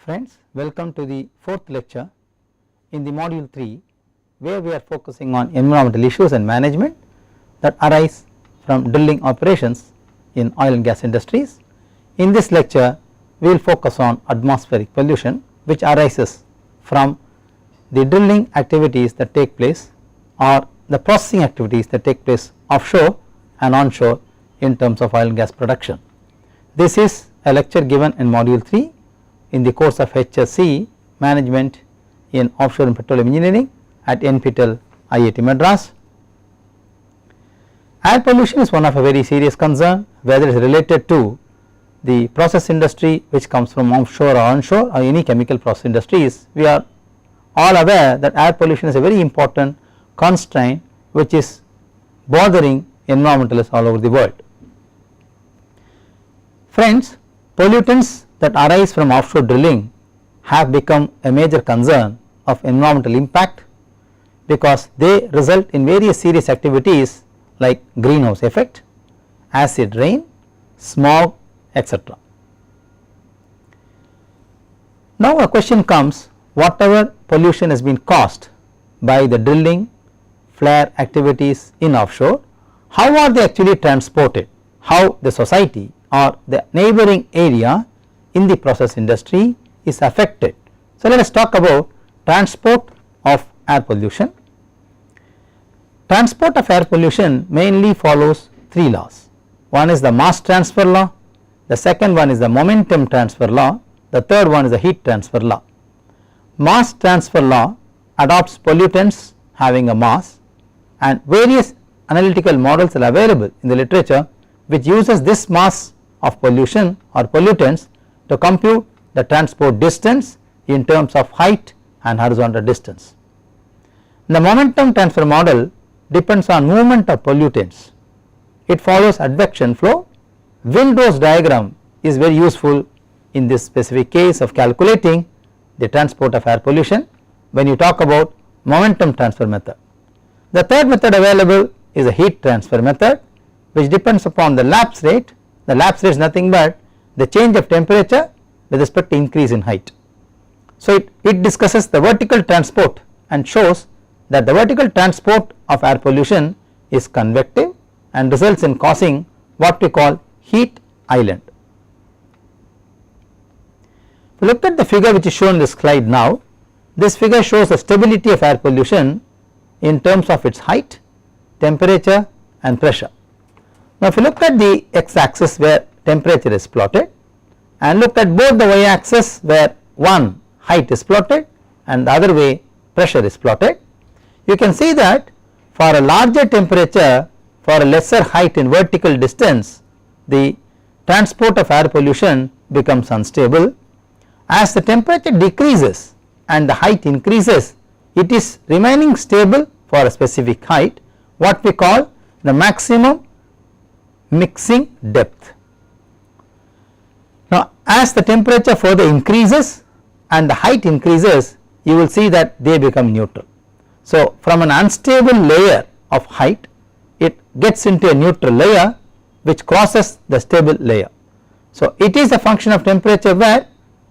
Friends, welcome to the fourth lecture in the module 3 where we are focusing on environmental issues and management that arise from drilling operations in oil and gas industries. In this lecture we will focus on atmospheric pollution which arises from the drilling activities that take place or the processing activities that take place offshore and onshore in terms of oil and gas production. This is a lecture given in module 3 in the course of HSC management in offshore and petroleum engineering at NPTEL IIT Madras. Air pollution is one of a very serious concern, whether it is related to the process industry which comes from offshore or onshore or any chemical process industries. We are all aware that air pollution is a very important constraint which is bothering environmentalists all over the world. Friends, pollutants that arise from offshore drilling have become a major concern of environmental impact because they result in various serious activities like greenhouse effect, acid rain, smog, etc. Now a question comes, whatever pollution has been caused by the drilling, flare activities in offshore, how are they actually transported, how the society or the neighboring area in the process industry is affected. So let us talk about transport of air pollution. Transport of air pollution mainly follows three laws. One is the mass transfer law, the second one is the momentum transfer law, the third one is the heat transfer law. Mass transfer law adopts pollutants having a mass, and various analytical models are available in the literature which uses this mass of pollution or pollutants to compute the transport distance in terms of height and horizontal distance. The momentum transfer model depends on movement of pollutants. It follows advection flow. Windrose diagram is very useful in this specific case of calculating the transport of air pollution when you talk about momentum transfer method. The third method available is a heat transfer method which depends upon the lapse rate. The lapse rate is nothing but the change of temperature with respect to increase in height. So it discusses the vertical transport and shows that the vertical transport of air pollution is convective and results in causing what we call heat island. If you look at the figure which is shown in this slide now, this figure shows the stability of air pollution in terms of its height, temperature and pressure. Now if you look at the x axis where temperature is plotted and look at both the y axis where one height is plotted and the other way pressure is plotted, you can see that for a larger temperature, for a lesser height in vertical distance, the transport of air pollution becomes unstable. As the temperature decreases and the height increases, it is remaining stable for a specific height, what we call the maximum mixing depth. Now as the temperature further increases and the height increases, you will see that they become neutral. So from an unstable layer of height, it gets into a neutral layer which crosses the stable layer. So it is a function of temperature where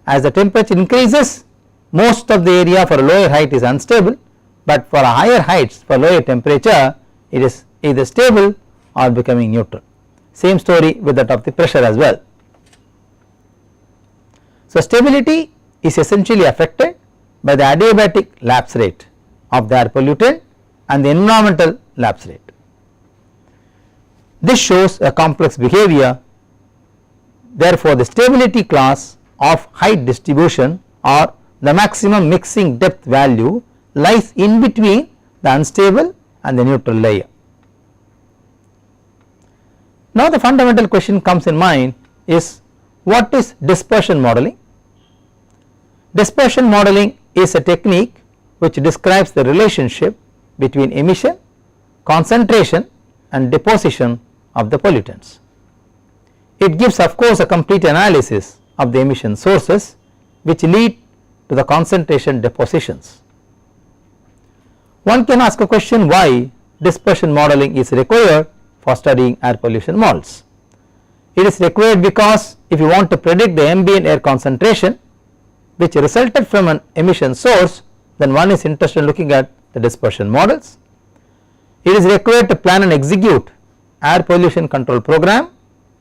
as the temperature increases, most of the area for a lower height is unstable, but for a higher heights for lower temperature it is either stable or becoming neutral. Same story with that of the pressure as well. So stability is essentially affected by the adiabatic lapse rate of the air pollutant and the environmental lapse rate. This shows a complex behavior. Therefore the stability class of height distribution or the maximum mixing depth value lies in between the unstable and the neutral layer. Now the fundamental question comes in mind is, what is dispersion modeling? Dispersion modeling is a technique which describes the relationship between emission, concentration and deposition of the pollutants. It gives of course a complete analysis of the emission sources which lead to the concentration depositions. One can ask a question, why dispersion modeling is required for studying air pollution models. It is required because if you want to predict the ambient air concentration, which resulted from an emission source, then one is interested in looking at the dispersion models. It is required to plan and execute air pollution control program,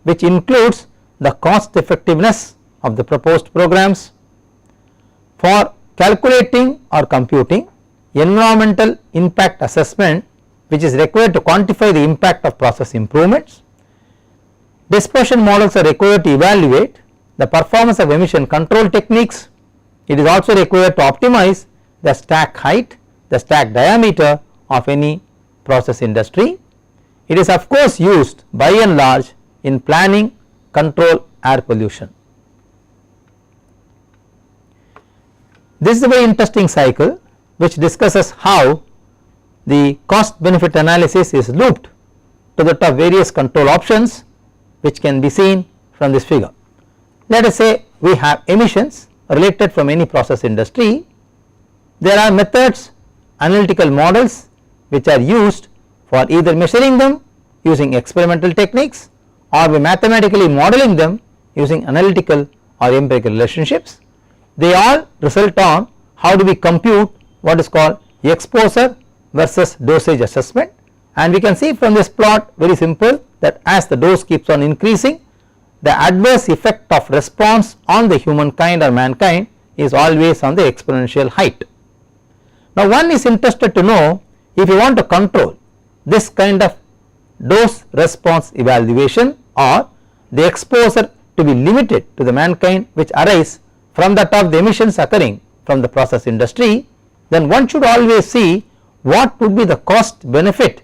which includes the cost effectiveness of the proposed programs. For calculating or computing environmental impact assessment, which is required to quantify the impact of process improvements. Dispersion models are required to evaluate the performance of emission control techniques. It is also required to optimize the stack height, the stack diameter of any process industry. It is of course used by and large in planning control air pollution. This is a very interesting cycle which discusses how the cost benefit analysis is looped to that of various control options, which can be seen from this figure. Let us say we have emissions related from any process industry. There are methods, analytical models which are used for either measuring them using experimental techniques or by mathematically modeling them using analytical or empirical relationships. They all result on how do we compute what is called exposure versus dosage assessment, and we can see from this plot very simple that as the dose keeps on increasing, the adverse effect of response on the humankind or mankind is always on the exponential height. Now one is interested to know, if you want to control this kind of dose response evaluation or the exposure to be limited to the mankind which arise from that of the emissions occurring from the process industry, then one should always see what would be the cost benefit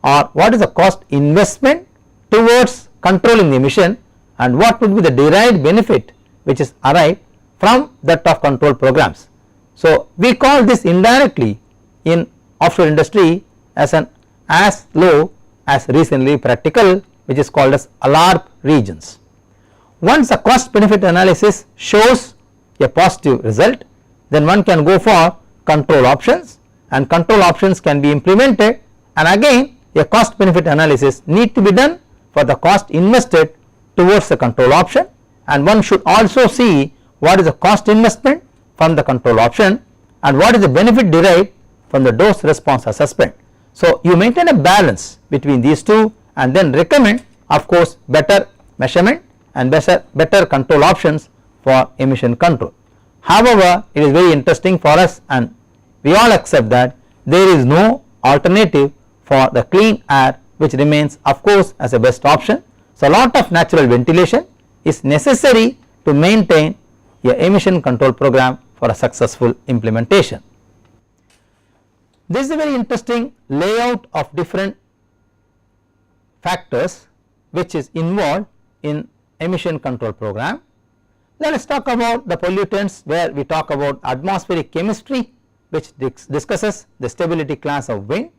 or what is the cost investment towards controlling the emission and what would be the derived benefit which is arrived from that of control programs. So we call this indirectly in offshore industry as an as low as reasonably practical, which is called as ALARP regions. Once a cost benefit analysis shows a positive result, then one can go for control options, and control options can be implemented, and again a cost benefit analysis need to be done for the cost invested towards the control option, and one should also see what is the cost investment from the control option and what is the benefit derived from the dose response assessment. So you maintain a balance between these two and then recommend of course better measurement and better control options for emission control. However, it is very interesting for us and we all accept that there is no alternative for the clean air, which remains of course as a best option. So a lot of natural ventilation is necessary to maintain a emission control program for a successful implementation. This is a very interesting layout of different factors which is involved in emission control program. Let us talk about the pollutants, where we talk about atmospheric chemistry, which discusses the stability class of wind,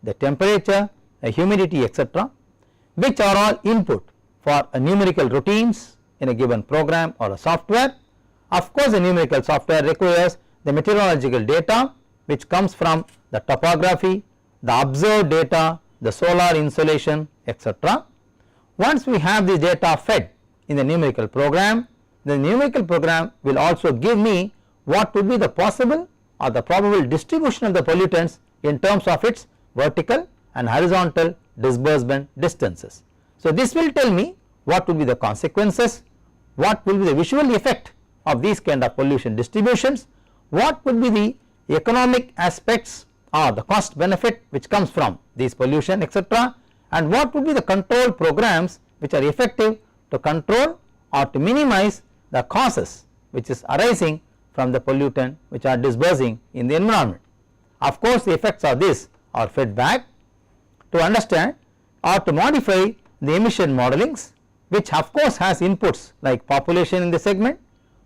the temperature, the humidity, etc., which are all input for a numerical routines in a given program or a software. Of course, the numerical software requires the meteorological data which comes from the topography, the observed data, the solar insolation, etc. Once we have this data fed in the numerical program, the numerical program will also give me what would be the possible or the probable distribution of the pollutants in terms of its vertical and horizontal disbursement distances. So this will tell me what will be the consequences, what will be the visual effect of these kind of pollution distributions, what would be the economic aspects or the cost benefit which comes from these pollution, etc., and what would be the control programs which are effective to control or to minimize the causes which is arising from the pollutant which are dispersing in the environment. Of course, the effects of this are fed back to understand or to modify the emission modelings, which of course has inputs like population in the segment,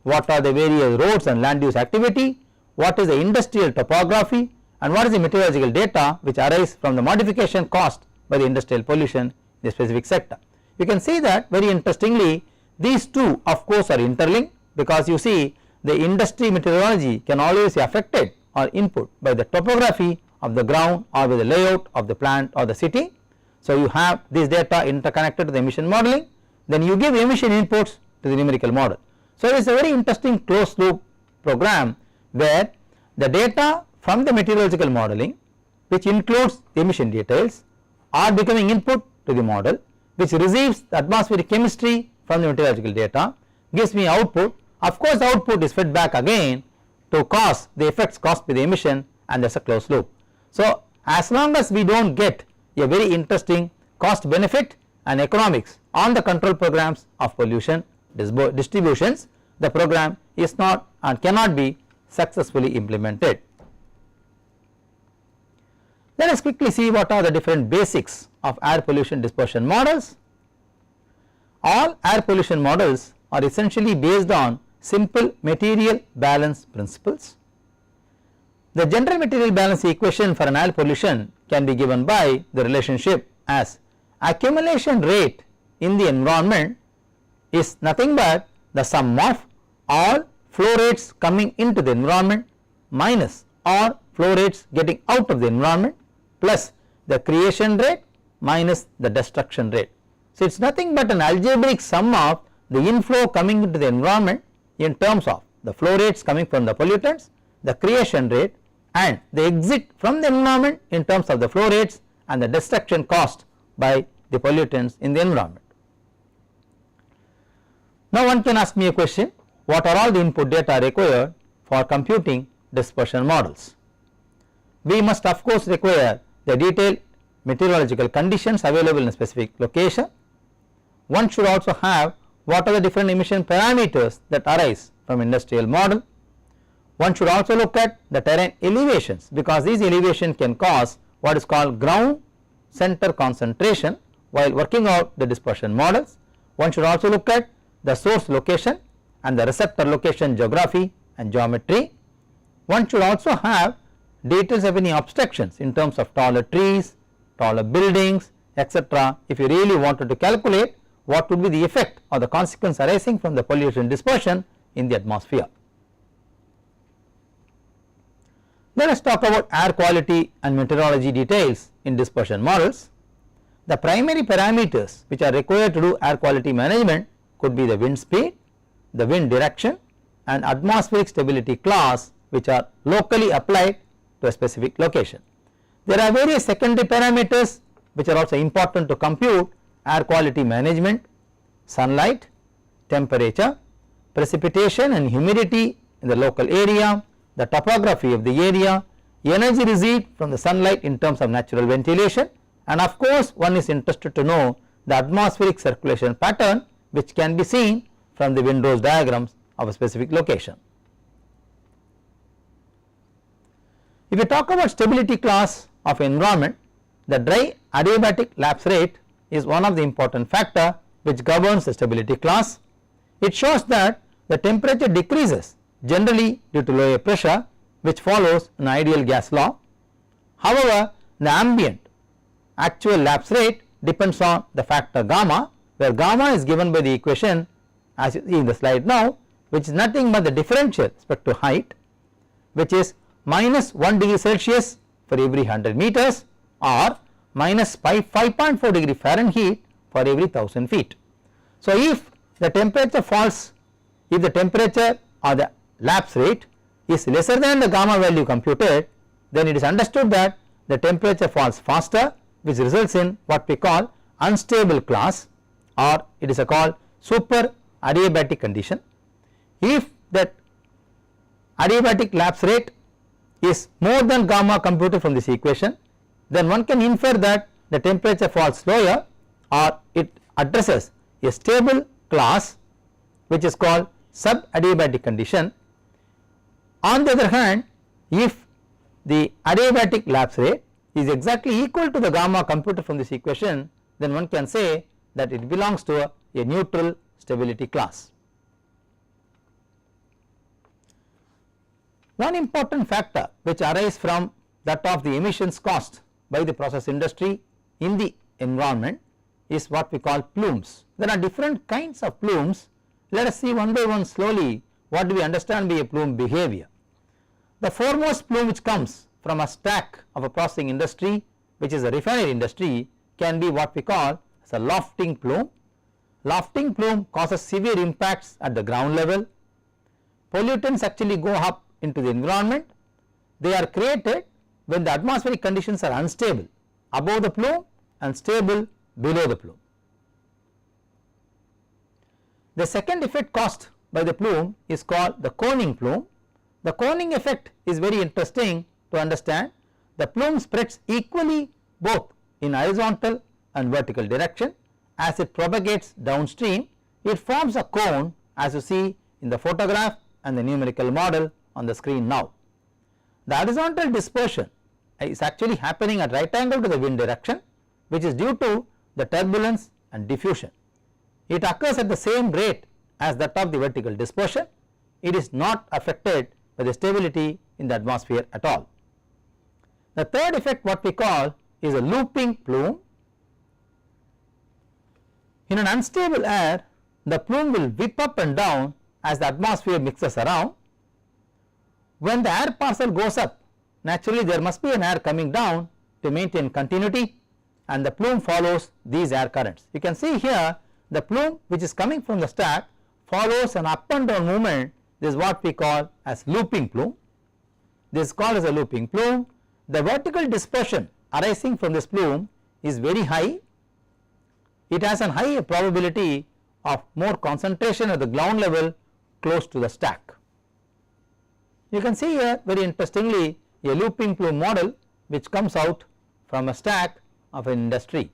what are the various roads and land use activity, what is the industrial topography, and what is the meteorological data which arise from the modification caused by the industrial pollution in the specific sector. You can see that very interestingly these two of course are interlinked, because you see the industry meteorology can always be affected or input by the topography of the ground or by the layout of the plant or the city. So you have this data interconnected to the emission modeling, then you give emission inputs to the numerical model. So it is a very interesting closed loop program where the data from the meteorological modeling, which includes the emission details, are becoming input to the model, which receives the atmospheric chemistry from the meteorological data, gives me output. Of course, the output is fed back again to cause the effects caused by the emission, and that is a closed loop. So, as long as we do not get a very interesting cost benefit and economics on the control programs of pollution distributions, the program is not and cannot be successfully implemented. Let us quickly see what are the different basics of air pollution dispersion models. All air pollution models are essentially based on simple material balance principles. The general material balance equation for an air pollution can be given by the relationship as accumulation rate in the environment is nothing but the sum of all flow rates coming into the environment minus all flow rates getting out of the environment plus the creation rate minus the destruction rate. So, it is nothing but an algebraic sum of the inflow coming into the environment in terms of the flow rates coming from the pollutants, the creation rate, and the exit from the environment in terms of the flow rates and the destruction caused by the pollutants in the environment. Now, one can ask me a question, what are all the input data required for computing dispersion models? We must of course require the detailed meteorological conditions available in a specific location. One should also have what are the different emission parameters that arise from industrial model. One should also look at the terrain elevations, because these elevations can cause what is called ground center concentration while working out the dispersion models. One should also look at the source location and the receptor location geography and geometry. One should also have details of any obstructions in terms of taller trees, taller buildings, etc. if you really wanted to calculate what would be the effect or the consequence arising from the pollution dispersion in the atmosphere. Let us talk about air quality and meteorology details in dispersion models. The primary parameters which are required to do air quality management could be the wind speed, the wind direction, and atmospheric stability class, which are locally applied to a specific location. There are various secondary parameters which are also important to compute air quality management: sunlight, temperature, precipitation and humidity in the local area, the topography of the area, energy received from the sunlight in terms of natural ventilation, and of course one is interested to know the atmospheric circulation pattern, which can be seen from the windrows diagrams of a specific location. If we talk about stability class of environment, the dry adiabatic lapse rate is one of the important factor which governs the stability class. It shows that the temperature decreases generally due to lower pressure, which follows an ideal gas law. However, the ambient actual lapse rate depends on the factor gamma, where gamma is given by the equation as you see in the slide now, which is nothing but the differential with respect to height, which is minus 1 degree Celsius for every 100 meters or minus 5.4 degree Fahrenheit for every 1000 feet. So, if the temperature falls, if the temperature or the lapse rate is lesser than the gamma value computed, then it is understood that the temperature falls faster, which results in what we call unstable class, or it is called super adiabatic condition. If that adiabatic lapse rate is more than gamma computed from this equation, then one can infer that the temperature falls slower, or it addresses a stable class which is called sub-adiabatic condition. On the other hand, if the adiabatic lapse rate is exactly equal to the gamma computed from this equation, then one can say that it belongs to a neutral stability class. One important factor which arises from that of the emissions caused by the process industry in the environment is what we call plumes. There are different kinds of plumes. Let us see one by one slowly what do we understand by a plume behavior. The foremost plume which comes from a stack of a processing industry, which is a refinery industry, can be what we call as a lofting plume. Lofting plume causes severe impacts at the ground level. pollutants actually go up into the environment. They are created when the atmospheric conditions are unstable above the plume and stable below the plume. The second effect caused by the plume is called the coning plume. The coning effect is very interesting to understand. The plume spreads equally both in horizontal and vertical direction. As it propagates downstream, it forms a cone, as you see in the photograph and the numerical model on the screen now. The horizontal dispersion is actually happening at right angle to the wind direction, which is due to the turbulence and diffusion. It occurs at the same rate as that of the vertical dispersion. It is not affected by the stability in the atmosphere at all. The third effect, what we call, is a looping plume. In an unstable air, the plume will whip up and down as the atmosphere mixes around. When the air parcel goes up, naturally there must be an air coming down to maintain continuity, and the plume follows these air currents. You can see here the plume which is coming from the stack follows an up and down movement. This is what we call as looping plume. This is called as a looping plume. The vertical dispersion arising from this plume is very high. It has a high probability of more concentration at the ground level close to the stack. You can see here very interestingly a looping plume model which comes out from a stack of an industry.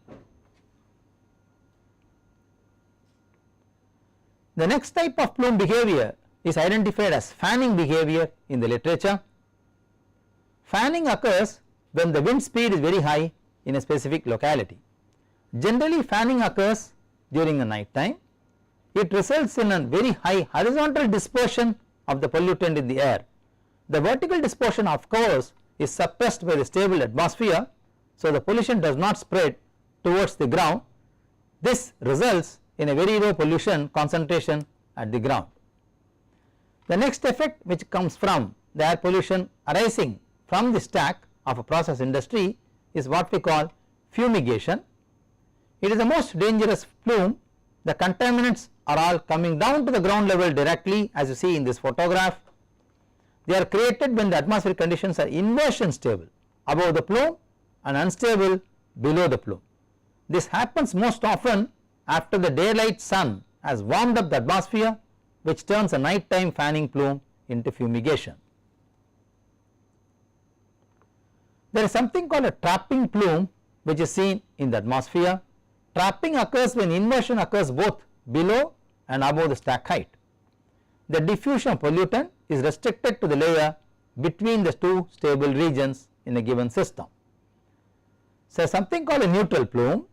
The next type of plume behavior is identified as fanning behavior in the literature. Fanning occurs when the wind speed is very high in a specific locality. Generally, fanning occurs during the night time. It results in a very high horizontal dispersion of the pollutant in the air. The vertical dispersion, of course, is suppressed by the stable atmosphere, so the pollution does not spread towards the ground. This results in a very low pollution concentration at the ground. The next effect which comes from the air pollution arising from the stack of a process industry is what we call fumigation. It is the most dangerous plume. The contaminants are all coming down to the ground level directly, as you see in this photograph. They are created when the atmospheric conditions are inversion stable above the plume and unstable below the plume. This happens most often after the daylight sun has warmed up the atmosphere, which turns a nighttime fanning plume into fumigation. There is something called a trapping plume which is seen in the atmosphere. Trapping occurs when inversion occurs both below and above the stack height. The diffusion of pollutant is restricted to the layer between the two stable regions in a given system. So, something called a neutral plume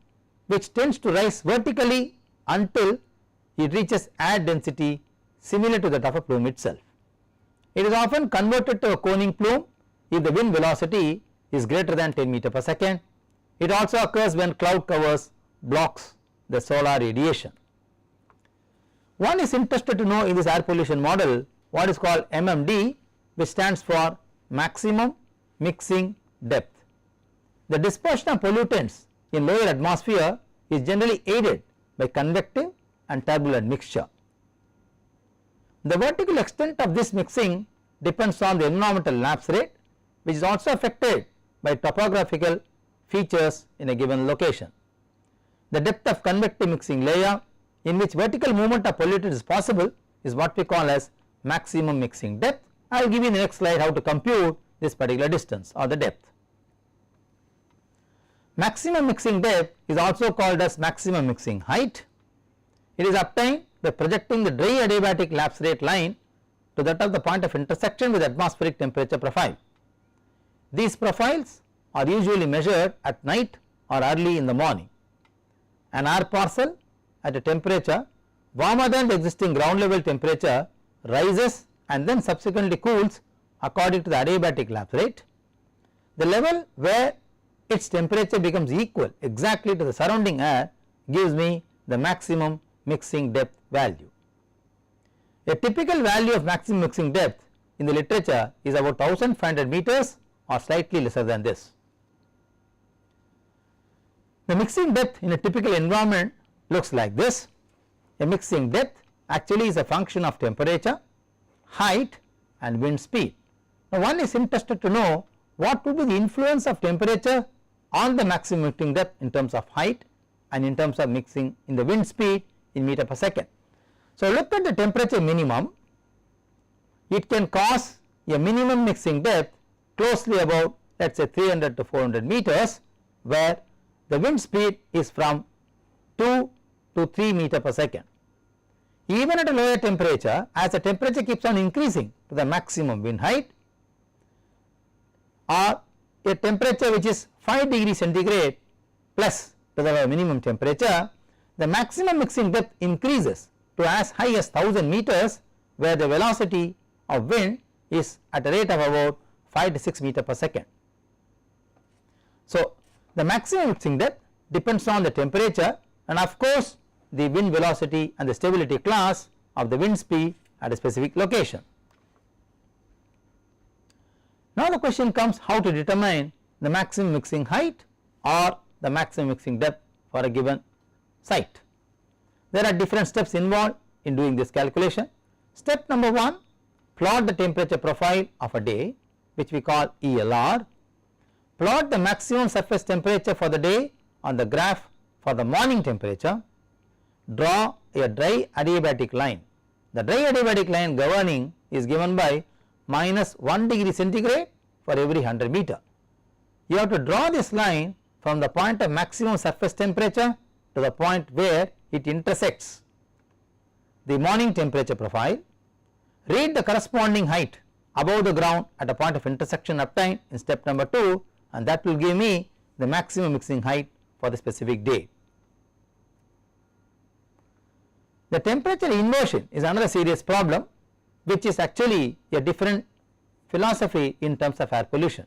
which tends to rise vertically until it reaches air density similar to that of a plume itself. It is often converted to a coning plume if the wind velocity is greater than 10 meter per second. It also occurs when cloud covers blocks the solar radiation. One is interested to know in this air pollution model what is called MMD, which stands for maximum mixing depth. The dispersion of pollutants in lower atmosphere is generally aided by convective and turbulent mixture. The vertical extent of this mixing depends on the environmental lapse rate, which is also affected by topographical features in a given location. The depth of convective mixing layer in which vertical movement of pollutant is possible is what we call as maximum mixing depth. I will give you in the next slide how to compute this particular distance or the depth. Maximum mixing depth is also called as maximum mixing height. It is obtained by projecting the dry adiabatic lapse rate line to that of the point of intersection with atmospheric temperature profile. These profiles are usually measured at night or early in the morning. An air parcel at a temperature warmer than the existing ground level temperature rises and then subsequently cools according to the adiabatic lapse rate. The level where its temperature becomes equal exactly to the surrounding air gives me the maximum mixing depth value. A typical value of maximum mixing depth in the literature is about 1500 meters or slightly lesser than this. The mixing depth in a typical environment looks like this. A mixing depth actually is a function of temperature. height and wind speed. Now one is interested to know what would be the influence of temperature on the maximum mixing depth in terms of height and in terms of mixing in the wind speed in meter per second. So look at the temperature minimum, it can cause a minimum mixing depth closely about let us say 300 to 400 meters, where the wind speed is from 2 to 3 meter per second. Even at a lower temperature, as the temperature keeps on increasing to the maximum wind height, or a temperature which is 5 degrees centigrade plus to the minimum temperature, the maximum mixing depth increases to as high as 1000 meters, where the velocity of wind is at a rate of about 5 to 6 meter per second. So the maximum mixing depth depends on the temperature and of course the wind velocity and the stability class of the wind speed at a specific location. Now the question comes how to determine the maximum mixing height or the maximum mixing depth for a given site. There are different steps involved in doing this calculation. Step number 1, plot the temperature profile of a day, which we call ELR. Plot the maximum surface temperature for the day on the graph for the morning temperature. Draw a dry adiabatic line. The dry adiabatic line governing is given by -1 degree centigrade for every 100 meter. You have to draw this line from the point of maximum surface temperature to the point where it intersects the morning temperature profile. Read the corresponding height above the ground at a point of intersection obtained in step number 2, and that will give me the maximum mixing height for the specific day. The temperature inversion is another serious problem, which is actually a different philosophy in terms of air pollution.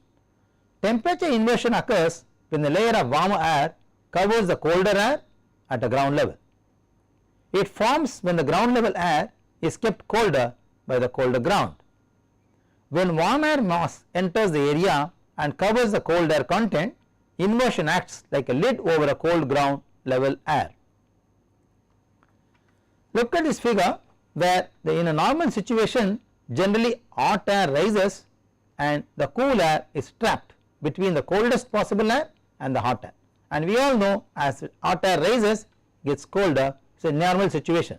Temperature inversion occurs when the layer of warmer air covers the colder air at the ground level. It forms when the ground level air is kept colder by the colder ground. When warm air mass enters the area and covers the cold air content, inversion acts like a lid over a cold ground level air. Look at this figure where in a normal situation generally hot air rises and the cool air is trapped between the coldest possible air and the hot air, and we all know as hot air rises gets colder, it is a normal situation.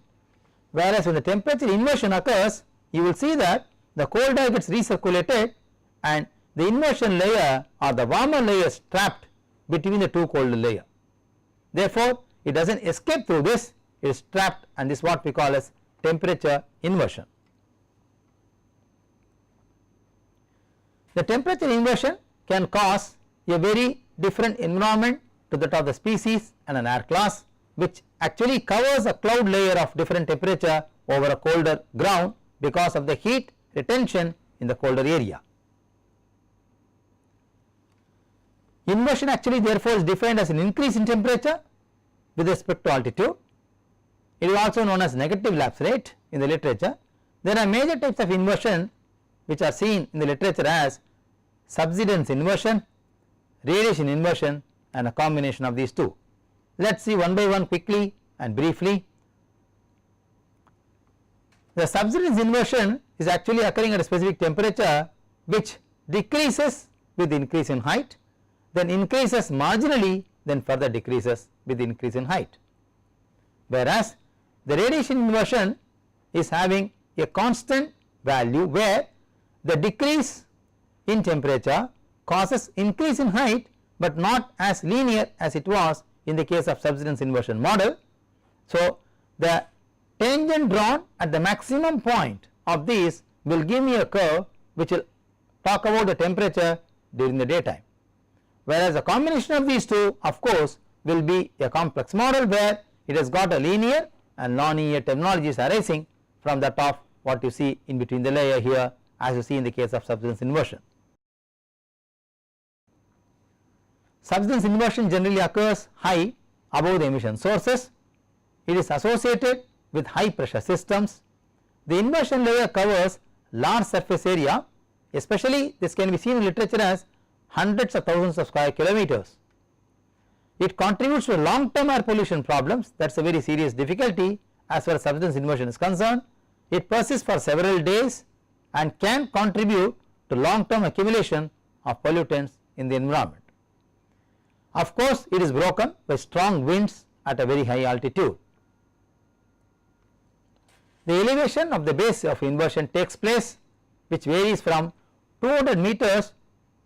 Whereas when the temperature inversion occurs, you will see that the cold air gets recirculated and the inversion layer or the warmer layer is trapped between the two colder layers. Therefore it does not escape through this, it is trapped, and this is what we call as temperature inversion. The temperature inversion can cause a very different environment to that of the species and an air class, which actually covers a cloud layer of different temperature over a colder ground because of the heat retention in the colder area. Inversion actually therefore is defined as an increase in temperature with respect to altitude. It is also known as negative lapse rate in the literature. There are major types of inversion which are seen in the literature as subsidence inversion, radiation inversion, and a combination of these two. Let us see one by one quickly and briefly. The subsidence inversion is actually occurring at a specific temperature which decreases with increase in height, then increases marginally, then further decreases with increase in height. Whereas the radiation inversion is having a constant value where the decrease in temperature causes increase in height, but not as linear as it was in the case of subsidence inversion model. So the tangent drawn at the maximum point of these will give me a curve which will talk about the temperature during the daytime, whereas the combination of these two of course will be a complex model where it has got a linear and non-linear terminologies arising from that of what you see in between the layer here, as you see in the case of subsidence inversion. Subsidence inversion generally occurs high above the emission sources. It is associated with high pressure systems. The inversion layer covers large surface area, especially this can be seen in literature as hundreds of thousands of square kilometers. It contributes to long term air pollution problems, that is a very serious difficulty as far as subsidence inversion is concerned. It persists for several days and can contribute to long term accumulation of pollutants in the environment. Of course, it is broken by strong winds at a very high altitude. The elevation of the base of inversion takes place, which varies from 200 meters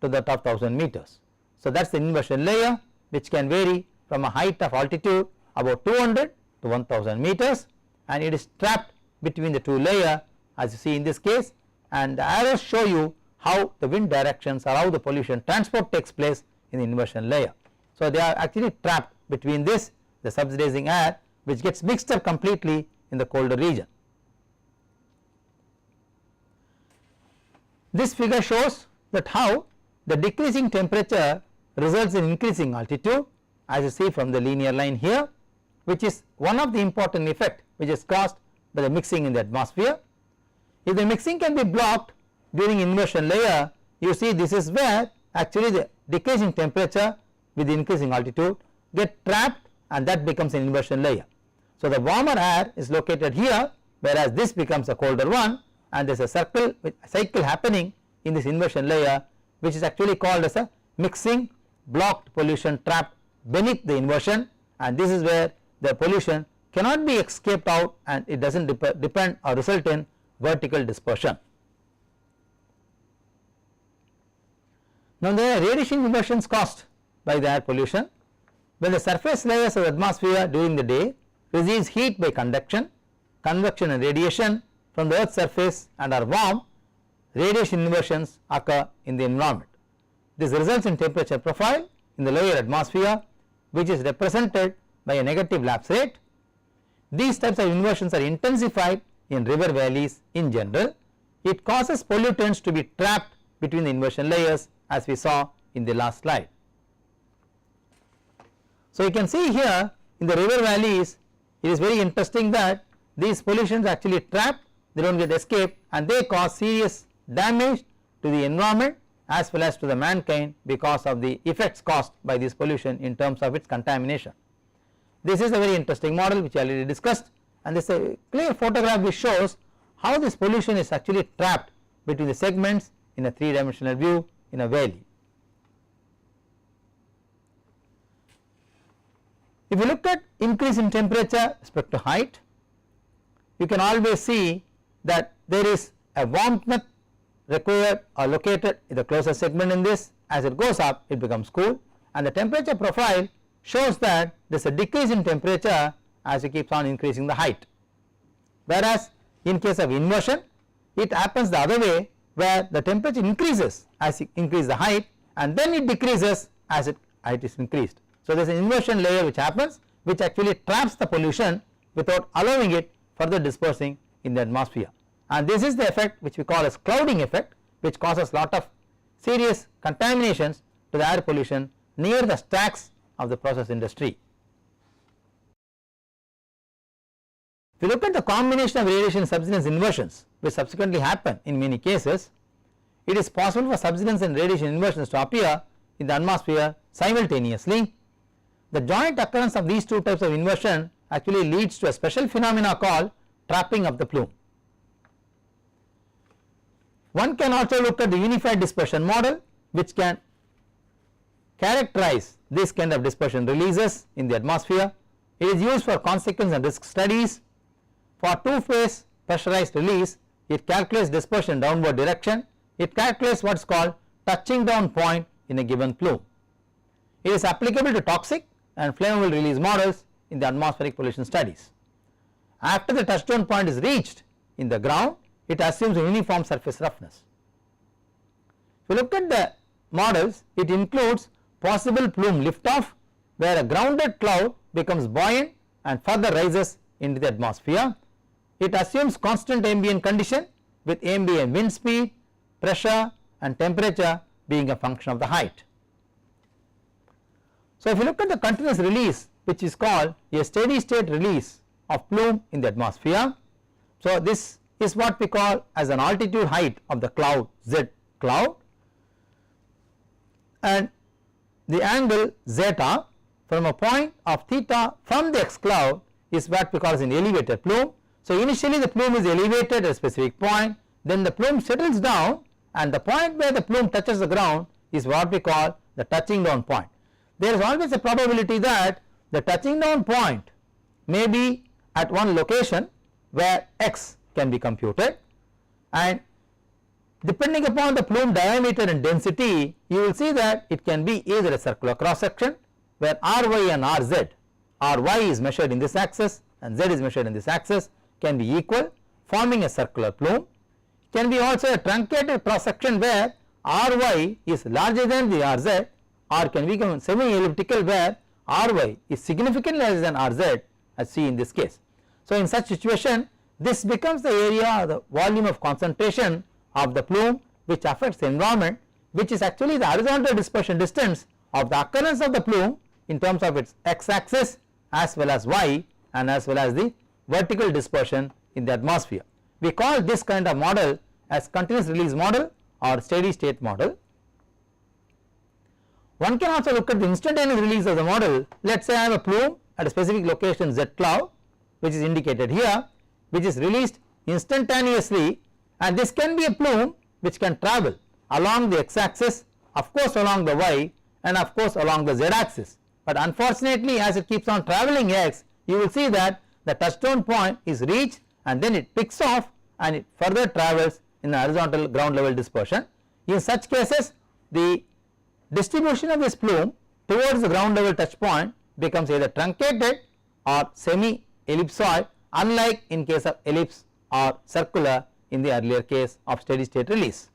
to the top 1000 meters. So, that is the inversion layer, which can vary from a height of altitude about 200 to 1000 meters, and it is trapped between the two layers as you see in this case, and the arrows show you how the wind directions or how the pollution transport takes place in the inversion layer. So, they are actually trapped between this, the subsidizing air, which gets mixed up completely in the colder region. This figure shows that how the decreasing temperature results in increasing altitude, as you see from the linear line here, which is one of the important effect which is caused by the mixing in the atmosphere. If the mixing can be blocked during inversion layer, you see this is where actually the decreasing temperature with the increasing altitude get trapped, and that becomes an inversion layer. So, the warmer air is located here, whereas this becomes a colder one, and there is a cycle happening in this inversion layer, which is actually called as a mixing blocked pollution trap beneath the inversion, and this is where the pollution cannot be escaped out and it does not depend or result in vertical dispersion. Now, the radiation emissions caused by the air pollution. When the surface layers of the atmosphere during the day receives heat by conduction, convection and radiation from the earth's surface and are warm, radiation inversions occur in the environment. This results in temperature profile in the lower atmosphere, which is represented by a negative lapse rate. These types of inversions are intensified in river valleys in general. It causes pollutants to be trapped between the inversion layers, as we saw in the last slide. So, you can see here in the river valleys, it is very interesting that these pollutions actually trap, they do not get escaped, and they cause serious damage to the environment as well as to the mankind because of the effects caused by this pollution in terms of its contamination. This is a very interesting model which I already discussed, and this is a clear photograph which shows how this pollution is actually trapped between the segments in a 3-dimensional view in a valley. If you look at increase in temperature with respect to height, you can always see that there is a warmth required or located in the closer segment in this. As it goes up, it becomes cool, and the temperature profile shows that there is a decrease in temperature as it keeps on increasing the height. Whereas in case of inversion, it happens the other way, where the temperature increases as you increase the height, and then it decreases as height is increased. So, there is an inversion layer which happens, which actually traps the pollution without allowing it further dispersing in the atmosphere, and this is the effect which we call as clouding effect, which causes lot of serious contaminations to the air pollution near the stacks of the process industry. If you look at the combination of radiation subsidence inversions which subsequently happen in many cases, it is possible for subsidence and radiation inversions to appear in the atmosphere simultaneously. The joint occurrence of these two types of inversion actually leads to a special phenomena called trapping of the plume. One can also look at the unified dispersion model, which can characterize this kind of dispersion releases in the atmosphere. It is used for consequence and risk studies. For two-phase pressurized release, it calculates dispersion downward direction. It calculates what is called touching down point in a given plume. It is applicable to toxic and flammable release models in the atmospheric pollution studies. After the touchdown point is reached in the ground, it assumes a uniform surface roughness. If you look at the models, it includes possible plume liftoff, where a grounded cloud becomes buoyant and further rises into the atmosphere. It assumes constant ambient condition with ambient wind speed, pressure and temperature being a function of the height. So, if you look at the continuous release, which is called a steady state release of plume in the atmosphere. So, this is what we call as an altitude height of the cloud, Z cloud, and the angle zeta from a point of theta from the X cloud is what we call as an elevated plume. So, initially the plume is elevated at a specific point, then the plume settles down, and the point where the plume touches the ground is what we call the touching down point. There is always a probability that the touching down point may be at one location where x can be computed, and depending upon the plume diameter and density, you will see that it can be either a circular cross section where ry and rz, ry is measured in this axis and z is measured in this axis, can be equal, forming a circular plume. Can be also a truncated cross section where ry is larger than the rz, or can become semi elliptical where ry is significantly larger than rz, as seen in this case. So in such situation, this becomes the area or the volume of concentration of the plume which affects the environment, which is actually the horizontal dispersion distance of the occurrence of the plume in terms of its x axis as well as y and as well as the vertical dispersion in the atmosphere. We call this kind of model as continuous release model or steady state model. One can also look at the instantaneous release of the model. Let us say I have a plume at a specific location z cloud, which is indicated here, which is released instantaneously, and this can be a plume which can travel along the x axis, of course along the y, and of course along the z axis. But unfortunately, as it keeps on travelling x, you will see that the touchdown point is reached and then it picks off and it further travels in the horizontal ground level dispersion. In such cases, the distribution of this plume towards the ground level touch point becomes either truncated or semi ellipsoid, unlike in case of ellipse or circular in the earlier case of steady state release.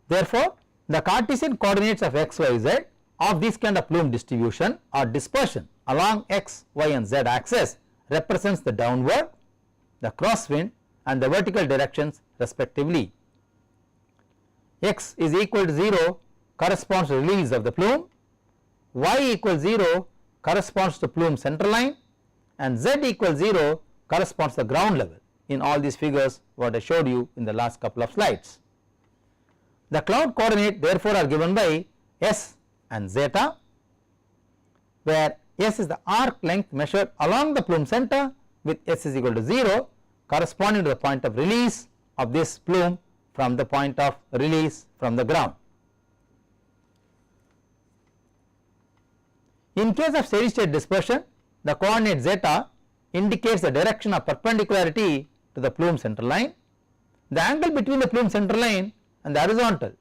Therefore, the Cartesian coordinates of x, y, z of this kind of plume distribution or dispersion along x, y and z axis represents the downward, the crosswind and the vertical directions respectively. X is equal to 0 corresponds to release of the plume, y equals 0 corresponds to plume center line, and z equals 0 corresponds to the ground level in all these figures what I showed you in the last couple of slides. The cloud coordinate therefore are given by s and zeta, where s is the arc length measured along the plume center with s is equal to 0 corresponding to the point of release of this plume from the point of release from the ground. In case of steady state dispersion, the coordinate zeta indicates the direction of perpendicularity to the plume center line. The angle between the plume center line and the horizontal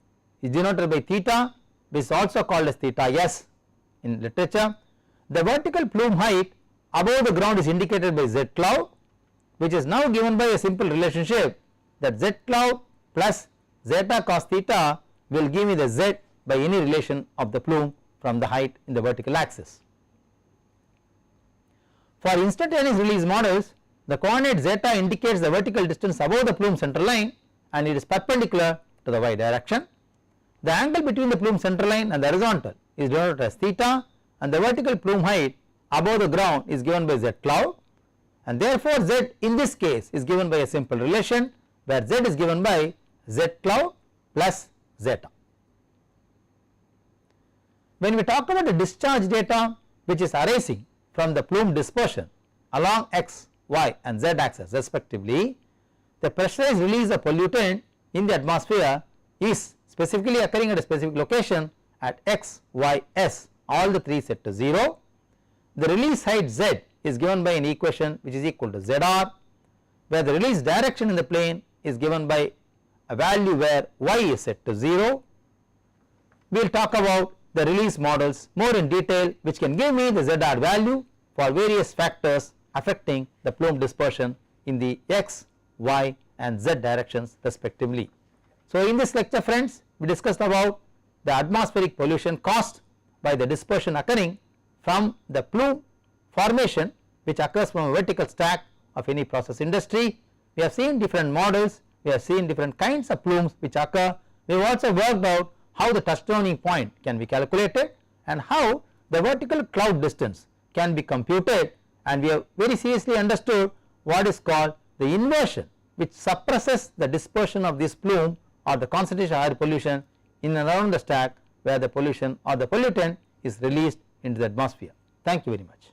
is denoted by theta, which is also called as theta s in literature. The vertical plume height above the ground is indicated by z cloud, which is now given by a simple relationship that z cloud plus zeta cos theta will give me the z by any relation of the plume from the height in the vertical axis. For instantaneous release models, the coordinate zeta indicates the vertical distance above the plume center line and it is perpendicular to the y direction. The angle between the plume center line and the horizontal is denoted as theta, and the vertical plume height above the ground is given by z cloud, and therefore z in this case is given by a simple relation where z is given by z cloud plus zeta. When we talk about the discharge data which is arising from the plume dispersion along x, y and z axis respectively, the pressurized release of pollutant in the atmosphere is specifically occurring at a specific location at x, y, s, all the three set to 0. The release height z is given by an equation which is equal to zr, where the release direction in the plane is given by a value where y is set to 0. We will talk about the release models more in detail, which can give me the zr value for various factors affecting the plume dispersion in the x, y and z directions respectively. So in this lecture friends, we discussed about the atmospheric pollution caused by the dispersion occurring from the plume formation which occurs from a vertical stack of any process industry. We have seen different models, we have seen different kinds of plumes which occur. We have also worked out how the touchdowning point can be calculated and how the vertical cloud distance can be computed, and we have very seriously understood what is called the inversion, which suppresses the dispersion of this plume or the concentration of air pollution in and around the stack where the pollution or the pollutant is released into the atmosphere. Thank you very much.